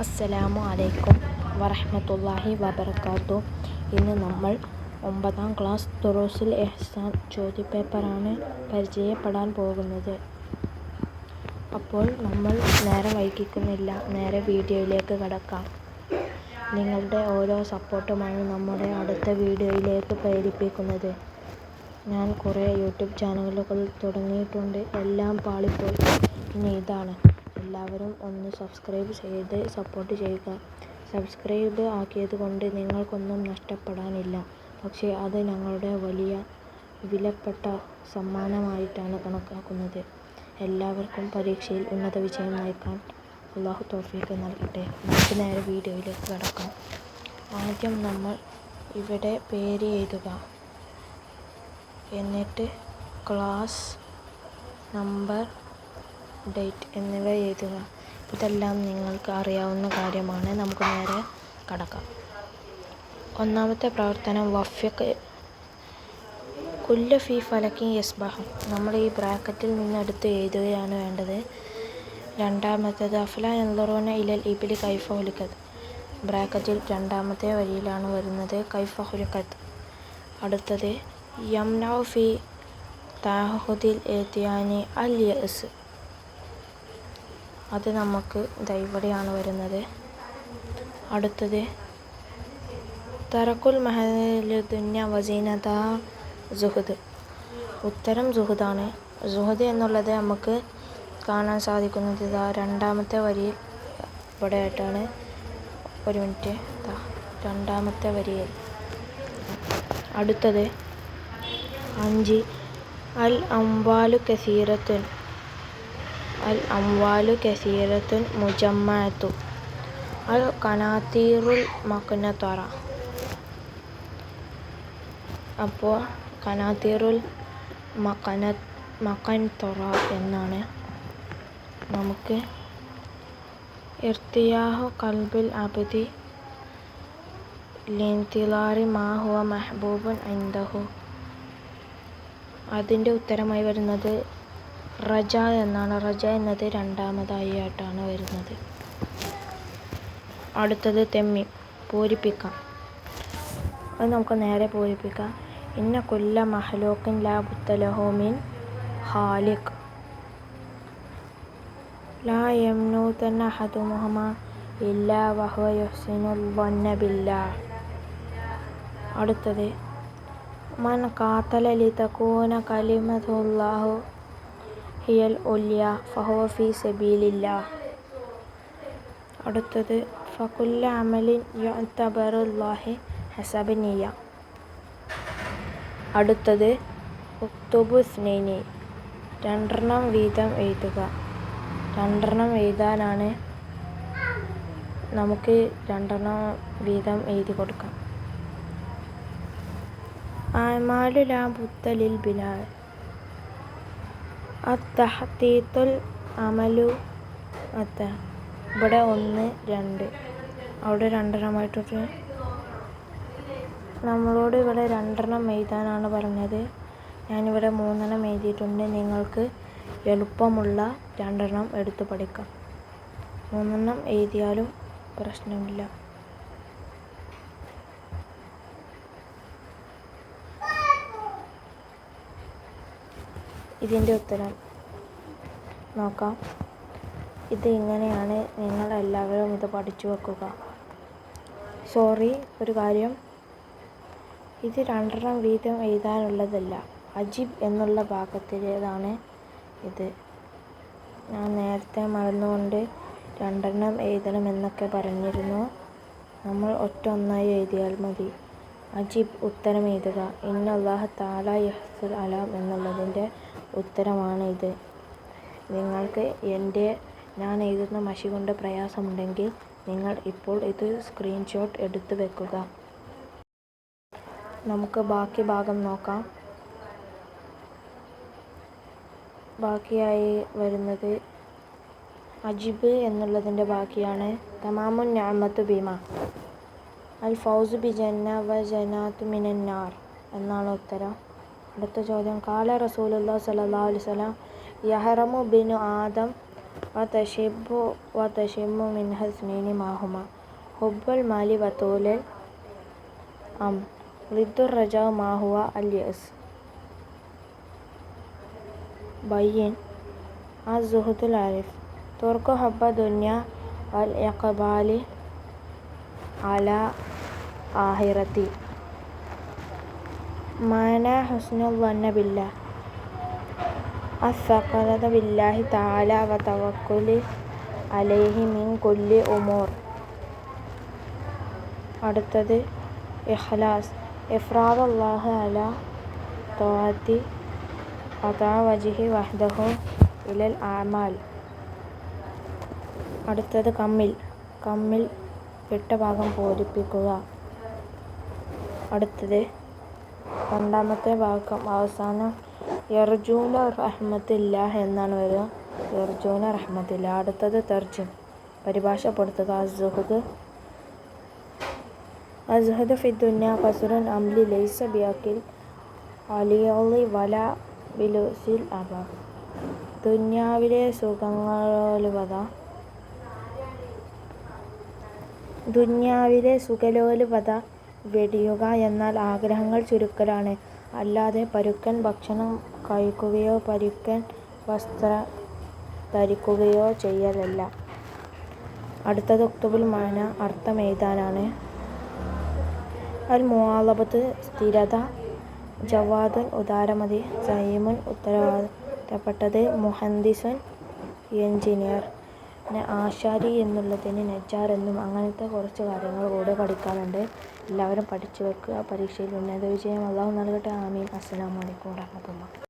അസ്സലാമു അലൈക്കും വറഹ്മത്തുള്ളാഹി വബറകാതുഹു. ഇന്ന് നമ്മൾ 9ാം ക്ലാസ് ദുറൂസുൽ ഇഹ്സാൻ ചോദ്യപേപ്പറാണ് പരിചയപ്പെടാൻ പോകുന്നത്. അപ്പോൾ നമ്മൾ നേരെ വൈകിക്കുന്നില്ല, നേരെ വീഡിയോയിലേക്ക് കടക്കാം. നിങ്ങളുടെ ഓരോ സപ്പോർട്ടുമാണ് നമ്മുടെ അടുത്ത വീഡിയോയിലേക്ക് പ്രേരിപ്പിക്കുന്നത്. ഞാൻ കുറേ യൂട്യൂബ് ചാനലുകൾ തുടങ്ങിയിട്ടുണ്ട്, എല്ലാം പാളിപ്പോയി. ഇനി ഇതാണ്, എല്ലാവരും ഒന്ന് സബ്സ്ക്രൈബ് ചെയ്ത് സപ്പോർട്ട് ചെയ്യുക. സബ്സ്ക്രൈബ് ആക്കിയത് കൊണ്ട് നിങ്ങൾക്കൊന്നും നഷ്ടപ്പെടാനില്ല, പക്ഷേ അത് ഞങ്ങളുടെ വലിയ വിലപ്പെട്ട സമ്മാനമായിട്ടാണ് കണക്കാക്കുന്നത്. എല്ലാവർക്കും പരീക്ഷയിൽ ഉന്നത വിജയം നയിക്കാൻ അല്ലാഹു തൗഫീഖ് നൽകട്ടെ. നമുക്ക് നേരെ വീഡിയോയിലേക്ക് കടക്കാം. ആദ്യം നമ്മൾ ഇവിടെ പേര് എഴുതുക, എന്നിട്ട് ക്ലാസ്, നമ്പർ, ഡേറ്റ് എന്നിവ എഴുതുക. ഇതെല്ലാം നിങ്ങൾക്ക് അറിയാവുന്ന കാര്യമാണ്. നമുക്ക് നേരെ കടക്കാം. ഒന്നാമത്തെ പ്രവർത്തനം വഫ്യക്ക് കുല്ല ഫി ഫലക്കിൻ യസ്ബഹു. നമ്മൾ ഈ ബ്രാക്കറ്റിൽ നിന്ന് എടുത്ത് എഴുതുകയാണ് വേണ്ടത്. രണ്ടാമത്തേത് അഫല യൻദുറൂന ഇലൽ ഇബ്ലി കൈഫ ഖുലിഖത്. ബ്രാക്കറ്റിൽ രണ്ടാമത്തെ വരിയിലാണ് വരുന്നത് കൈഫ ഖുലിഖത്. അടുത്തത് യംനഉ ഫി തഅഹുദിൽ ഇത്യാനി അൽ യഅസ്. അത് നമുക്ക് ഇവിടെയാണ് വരുന്നത്. അടുത്തത് തറക്കുൽ മഹലി ദുന്യ വസീനത സുഹദ്. ഉത്തരം സുഹദാണ്. സുഹദ് എന്നുള്ളത് നമുക്ക് കാണാൻ സാധിക്കുന്നത് രണ്ടാമത്തെ വരിയിൽ ഇവിടെ ആയിട്ടാണ്. ഒരു മിനിറ്റ്, രണ്ടാമത്തെ വരിയിൽ. അടുത്തത് 5 അൽ അംവാലു കസീറത്തുൻ. അൽ അംവാലു കസീറത്തുൻ മുജമ്മഅത്തു. അൽ ഖനാതീറുൽ മഖ്നതറ. അപ്പോൾ ഖനാതീറുൽ മഖ്നതറ എന്നാണ്. നമുക്ക് ഇർത്തിയാഹു ഖൽബിൽ അബ്ദി ലിൻതിലാറി മാ ഹുവ മഹ്ബൂബുൻ ഇൻദഹു. അതിൻ്റെ ഉത്തരമായി വരുന്നത് റജ എന്നാണ്. റജ എന്നത് രണ്ടാമതായി ആയിട്ടാണ് വരുന്നത്. അടുത്തത് തെമ്മീം, പൂരിപ്പിക്കാം. അത് നമുക്ക് നേരെ പൂരിപ്പിക്കാം. ഇന്ന കുല്ല മഹ്ലൂഖിൻ ലാ ബുദ്ദ ലഹു മിൻ ഖാലിഖ് ലാ യംനൂതന്ന അഹദുഹുമാ ഇല്ലാ വഹുവ യുഹ്സിനുൽ ളന്ന ബില്ലാഹ്. അടുത്തത് മൻ ഖാതല ലിതകൂന കലിമത്തുല്ലാഹി ഹിയൽ ഉല്യ ഫഹുവ ഫീ സബീലില്ലാഹ്. അടുത്തത് ഫകുല്ല അമലിൻ യുഅ്തബറു ലില്ലാഹി ഹസബ നിയ്യ. അടുത്തത് ഉക്തുബു ഇസ്നൈനി. രണ്ടെണ്ണം വീതം എഴുതുക. രണ്ടെണ്ണം എഴുതാനാണ്, നമുക്ക് രണ്ടെണ്ണം വീതം എഴുതി കൊടുക്കാം. അഅ്മാലു ലാ ബുദ്ദ ലിൽ ബിനാഇ. അത്തഹ്തീത്തുൽ അമലു. ഇവിടെ 1, 2, അവിടെ രണ്ടെണ്ണമായിട്ടുണ്ട്. നമ്മളോട് ഇവിടെ രണ്ടെണ്ണം എഴുതാനാണ് പറഞ്ഞത്. ഞാനിവിടെ 3 എഴുതിയിട്ടുണ്ട്. നിങ്ങൾക്ക് എളുപ്പമുള്ള രണ്ടെണ്ണം എടുത്ത് പഠിക്കാം. 3 എഴുതിയാലും പ്രശ്നമില്ല. ഇതിൻ്റെ ഉത്തരം നോക്കാം. ഇത് ഇങ്ങനെയാണ്. നിങ്ങൾ എല്ലാവരും ഇത് പഠിച്ചു വെക്കുക. സോറി, ഒരു കാര്യം, ഇത് രണ്ടെണ്ണം വീതം എഴുതാനുള്ളതല്ല, അജിബ് എന്നുള്ള ഭാഗത്തിലേതാണ് ഇത്. ഞാൻ നേരത്തെ മറന്നുകൊണ്ട് രണ്ടെണ്ണം എഴുതണമെന്നൊക്കെ പറഞ്ഞിരുന്നു. നമ്മൾ ഒന്നായി എഴുതിയാൽ മതി. അജിബ്, ഉത്തരം എഴുതുക. ഇന്നല്ലാഹ തആല യഹ്സുൽ അലാം എന്നുള്ളതിൻ്റെ ഉത്തരമാണ് ഇത്. നിങ്ങൾക്ക് ഞാൻ എഴുതുന്ന മഷി കൊണ്ട് പ്രയാസമുണ്ടെങ്കിൽ നിങ്ങൾ ഇപ്പോൾ ഇത് സ്ക്രീൻഷോട്ട് എടുത്ത് വെക്കുക. നമുക്ക് ബാക്കി ഭാഗം നോക്കാം. ബാക്കിയായി വരുന്നത് അജിബ് എന്നുള്ളതിൻ്റെ ബാക്കിയാണ് തമാമുൻ നിഅമത്തു ബിമാ അൽ ഫൗസു ബി ജന്ന വ ജനാത്തു മിനൻ നാർ എന്നാണ് ഉത്തരം. അടുത്ത ചോദ്യം ഖാല റസൂലുള്ളാഹി സ്വല്ലല്ലാഹു അലൈഹി വസല്ലം യഹറമു ബിനു ആദം വതശിബു മിൻഹ ഇസ്നൈനി മാഹുമാ ഹുബ്ബുൽ മാലി വതൂലുൽ അംർ ളിദ്ദുർ റജാ മാഹുവ അൽ യഅസ്. ബയ്യിൻ അസ്സുഹുദുൽ ആരിഫ് തുർക്കു ഹബ്ബ ദുനിയ വൽ ഇഖ്ബാലി അലാ ആഹിറതി. മാനാ ഹുസ്നുൽ ളന്ന ബില്ലാഹ് അസ്സഖത ബില്ലാഹി തആല വ തവക്കുലി അലൈഹി മിൻ കുല്ലി ഉമൂർ. അടുത്തത് ഇഖ്ലാസ് ഇഫ്റാദുല്ലാഹി അലാ ത്വാഅത്തി ഖതാ വജ്ഹി വഹ്ദഹു ഇലൽ അഅമാൽ. അടുത്തത് കമ്മിൽ വിട്ട ഭാഗം പൂരിപ്പിക്കുക. അടുത്തത് രണ്ടാമത്തെ ഭാഗം അവസാനം യർജൂന റഹ്മത്തില്ലാഹ് എന്നാണ് വരിക. യർജൂന റഹ്മത്തില്ലാഹ്. അടുത്തത് തർജിം പരിഭാഷപ്പെടുത്തുക. അസ്സുഹ്ദു ഫിദ്ദുനിയ ഖസ്റുൻ അംലി ലൈസ ബിഅഖിൽ അലിയളി വലാ ബിലുസിൽ അബാബ്. ദുനിയാവിലെ സുഖലോലുപത വെടിയുക എന്നാൽ ആഗ്രഹങ്ങൾ ചുരുക്കലാണ്, അല്ലാതെ പരുക്കൻ ഭക്ഷണം കഴിക്കുകയോ പരുക്കൻ വസ്ത്രം ധരിക്കുകയോ ചെയ്യലല്ല. അടുത്തത് ഉക്തുബുൽ മാന അർത്ഥം എഴുതാനാണ്. അൽ മുവാളബത്ത് സ്ഥിരത, ജവാദുൻ ഉദാരമതി, സഈമുൻ ഉത്തരവാദിത്തപ്പെട്ടത്, മുഹന്ദിസുൻ എൻജിനീയർ, ആശാരി എന്നുള്ളതിന് നജ്ജാർ എന്നും അങ്ങനത്തെ കുറച്ച് കാര്യങ്ങൾ കൂടെ പഠിക്കാനുണ്ട്. എല്ലാവരും പഠിച്ചു വെക്കുക. പരീക്ഷയിൽ ഉന്നത വിജയം അല്ലാഹു നൽകട്ടെ. ആമീൻ. അസ്സലാമു അലൈക്കും വറഹ്മത്തുള്ളാഹി.